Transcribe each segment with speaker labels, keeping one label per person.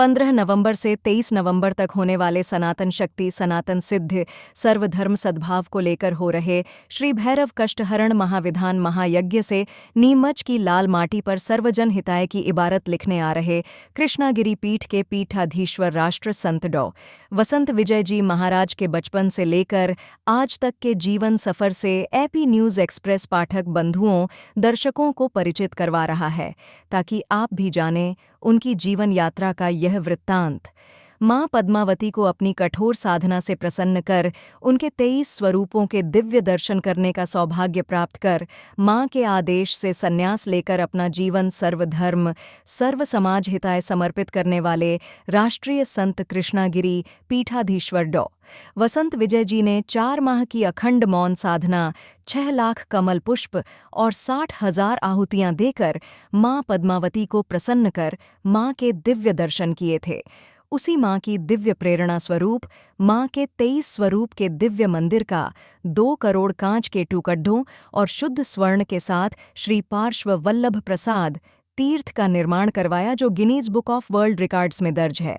Speaker 1: 15 नवंबर से 23 नवंबर तक होने वाले सनातन शक्ति सनातन सिद्ध सर्वधर्म सद्भाव को लेकर हो रहे श्री भैरव कष्टहरण महाविधान महायज्ञ से नीमच की लाल माटी पर सर्वजन हिताय की इबारत लिखने आ रहे कृष्णागिरी पीठ के पीठाधीश्वर राष्ट्र संत डॉ वसंत विजय जी महाराज के बचपन से लेकर आज तक के जीवन सफर से एपी न्यूज एक्सप्रेस पाठक बंधुओं दर्शकों को परिचित करवा रहा है, ताकि आप भी जानें उनकी जीवन यात्रा का यह वृत्तांत। मां पद्मावती को अपनी कठोर साधना से प्रसन्न कर उनके 23 स्वरूपों के दिव्य दर्शन करने का सौभाग्य प्राप्त कर मां के आदेश से संन्यास लेकर अपना जीवन सर्वधर्म सर्व समाज हिताय समर्पित करने वाले राष्ट्रीय संत कृष्णागिरी पीठाधीश्वर डॉ वसंत विजय जी ने 4 माह की अखंड मौन साधना, 6 लाख कमल पुष्प और 60,000 आहुतियां देकर मां पद्मावती को प्रसन्न कर मां के दिव्य दर्शन किए थे। उसी मां की दिव्य प्रेरणा स्वरूप मां के 23 स्वरूप के दिव्य मंदिर का 2 करोड़ कांच के टुकड्ढों और शुद्ध स्वर्ण के साथ श्री पार्श्व वल्लभ प्रसाद तीर्थ का निर्माण करवाया, जो Guinness book of world records में दर्ज है।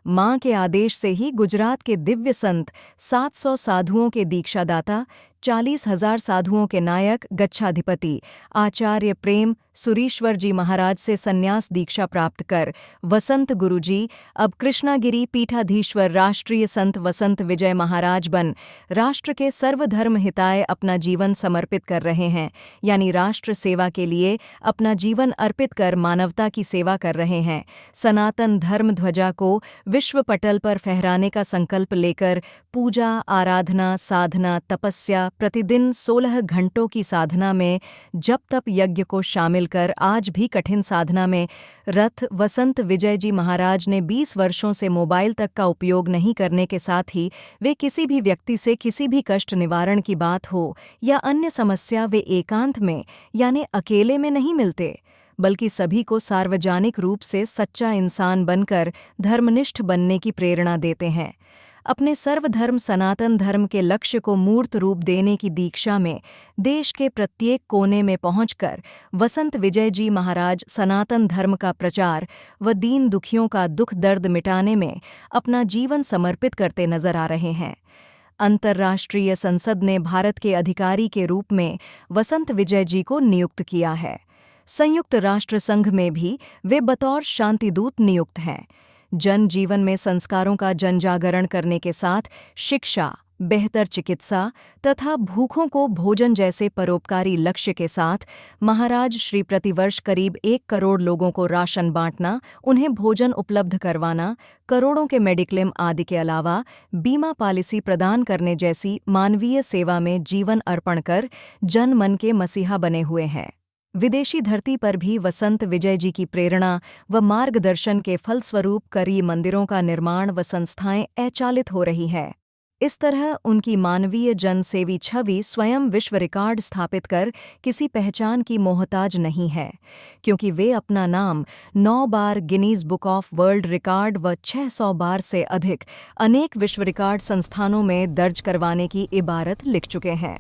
Speaker 1: मां के आदेश से ही गुजरात के दिव्य संत 700 साधुओं के दीक्षादाता, 40,000 साधुओं के नायक गच्छाधिपति आचार्य प्रेम सुरीश्वर जी महाराज से संन्यास दीक्षा प्राप्त कर वसंत गुरु जी अब कृष्णागिरी पीठाधीश्वर राष्ट्रीय संत वसंत विजय महाराज बन राष्ट्र के सर्वधर्म हिताय अपना जीवन समर्पित कर रहे हैं, यानी राष्ट्र सेवा के लिए अपना जीवन अर्पित कर मानवता की सेवा कर रहे हैं। सनातन धर्म ध्वजा को विश्व पटल पर फहराने का संकल्प लेकर पूजा आराधना साधना तपस्या प्रतिदिन 16 घंटों की साधना में जप तप यज्ञ को शामिल कर आज भी कठिन साधना में रथ वसंत विजय जी महाराज ने 20 वर्षों से मोबाइल तक का उपयोग नहीं करने के साथ ही वे किसी भी व्यक्ति से किसी भी कष्ट निवारण की बात हो या अन्य समस्या वे एकांत में यानी अकेले में नहीं मिलते, बल्कि सभी को सार्वजनिक रूप से सच्चा इंसान बनकर धर्मनिष्ठ बनने की प्रेरणा देते हैं। अपने सर्वधर्म सनातन धर्म के लक्ष्य को मूर्त रूप देने की दीक्षा में देश के प्रत्येक कोने में पहुंचकर वसंत विजय जी महाराज सनातन धर्म का प्रचार व दीन दुखियों का दुख दर्द मिटाने में अपना जीवन समर्पित करते नजर आ रहे हैं। अंतर्राष्ट्रीय संसद ने भारत के अधिकारी के रूप में वसंत विजय जी को नियुक्त किया है। संयुक्त राष्ट्र संघ में भी वे बतौर शांतिदूत नियुक्त हैं। जन जीवन में संस्कारों का जनजागरण करने के साथ शिक्षा, बेहतर चिकित्सा तथा भूखों को भोजन जैसे परोपकारी लक्ष्य के साथ महाराज श्री प्रतिवर्ष करीब 1 करोड़ लोगों को राशन बांटना, उन्हें भोजन उपलब्ध करवाना, करोड़ों के मेडिक्लेम आदि के अलावा बीमा पॉलिसी प्रदान करने जैसी मानवीय सेवा में जीवन अर्पण कर जन मन के मसीहा बने हुए हैं। विदेशी धरती पर भी वसंत विजय जी की प्रेरणा व मार्गदर्शन के फलस्वरूप कई मंदिरों का निर्माण व संस्थाएं अचालित हो रही है। इस तरह उनकी मानवीय जनसेवी छवि स्वयं विश्व रिकॉर्ड स्थापित कर किसी पहचान की मोहताज नहीं है, क्योंकि वे अपना नाम 9 बार Guinness book of world record व 600 बार से अधिक अनेक विश्व रिकॉर्ड संस्थानों में दर्ज करवाने की इबारत लिख चुके हैं।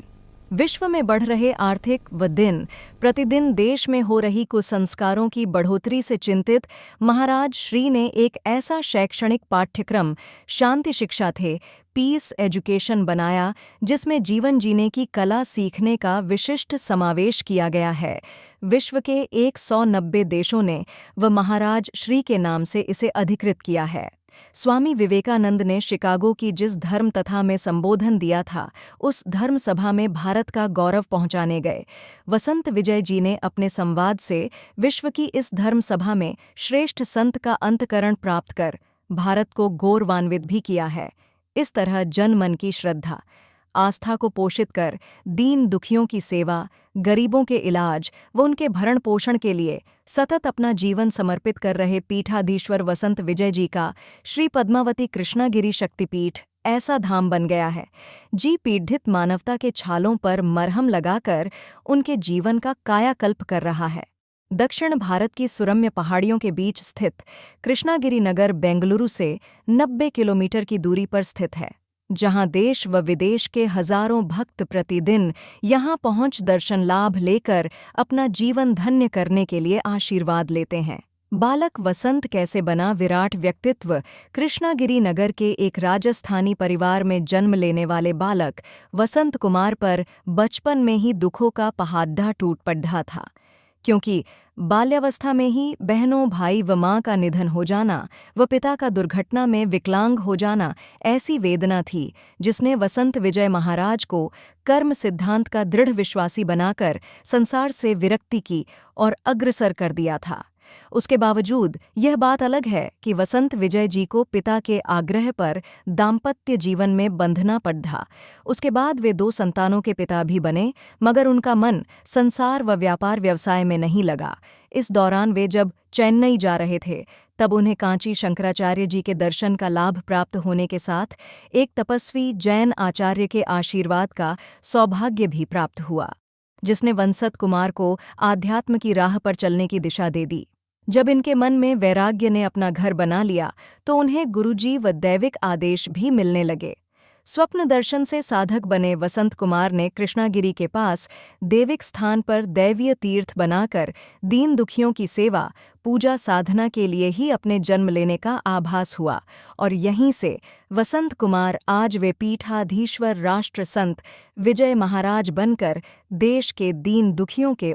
Speaker 1: विश्व में बढ़ रहे आर्थिक व दिन प्रतिदिन देश में हो रही कुसंस्कारों की बढ़ोतरी से चिंतित महाराज श्री ने एक ऐसा शैक्षणिक पाठ्यक्रम शांति शिक्षा थे पीस एजुकेशन बनाया, जिसमें जीवन जीने की कला सीखने का विशिष्ट समावेश किया गया है। विश्व के 190 देशों ने व महाराज श्री के नाम से इसे अधिकृत किया है। स्वामी विवेकानंद ने शिकागो की जिस धर्म तथा में संबोधन दिया था, उस धर्म सभा में भारत का गौरव पहुंचाने गए वसंत विजय जी ने अपने संवाद से विश्व की इस धर्म सभा में श्रेष्ठ संत का अंतःकरण प्राप्त कर भारत को गौरवान्वित भी किया है। इस तरह जन मन की श्रद्धा आस्था को पोषित कर दीन दुखियों की सेवा, गरीबों के इलाज व उनके भरण पोषण के लिए सतत अपना जीवन समर्पित कर रहे पीठाधीश्वर वसंत विजय जी का श्री पद्मावती कृष्णागिरी शक्तिपीठ ऐसा धाम बन गया है, जी पीड़ित मानवता के छालों पर मरहम लगाकर उनके जीवन का कायाकल्प कर रहा है। दक्षिण भारत की सुरम्य पहाड़ियों के बीच स्थित कृष्णागिरी नगर बेंगलुरु से 90 किलोमीटर की दूरी पर स्थित है, जहां देश व विदेश के हजारों भक्त प्रतिदिन यहां पहुंच दर्शन लाभ लेकर अपना जीवन धन्य करने के लिए आशीर्वाद लेते हैं। बालक वसंत कैसे बना विराट व्यक्तित्व। कृष्णागिरी नगर के एक राजस्थानी परिवार में जन्म लेने वाले बालक वसंत कुमार पर बचपन में ही दुखों का पहाड़ा टूट पड़ा था, क्योंकि बाल्यावस्था में ही बहनों, भाई व मां का निधन हो जाना व पिता का दुर्घटना में विकलांग हो जाना ऐसी वेदना थी जिसने वसंत विजय महाराज को कर्म सिद्धांत का दृढ़ विश्वासी बनाकर संसार से विरक्ति की और अग्रसर कर दिया था। उसके बावजूद यह बात अलग है कि वसंत विजय जी को पिता के आग्रह पर दाम्पत्य जीवन में बंधना पड़ा। उसके बाद वे 2 संतानों के पिता भी बने, मगर उनका मन संसार व व्यापार व्यवसाय में नहीं लगा। इस दौरान वे जब चेन्नई जा रहे थे, तब उन्हें कांची शंकराचार्य जी के दर्शन का लाभ प्राप्त होने के साथ एक तपस्वी जैन आचार्य के आशीर्वाद का सौभाग्य भी प्राप्त हुआ, जिसने वसंत कुमार को आध्यात्म की राह पर चलने की दिशा दे दी। जब इनके मन में वैराग्य ने अपना घर बना लिया तो उन्हें गुरुजी व दैविक आदेश भी मिलने लगे। स्वप्न दर्शन से साधक बने वसंत कुमार ने कृष्णागिरी के पास दैविक स्थान पर दैवीय तीर्थ बनाकर दीन दुखियों की सेवा, पूजा साधना के लिए ही अपने जन्म लेने का आभास हुआ, और यहीं से वसंत कुमार आज वे पीठाधीश्वर राष्ट्र संत विजय महाराज बनकर देश के दीन दुखियों के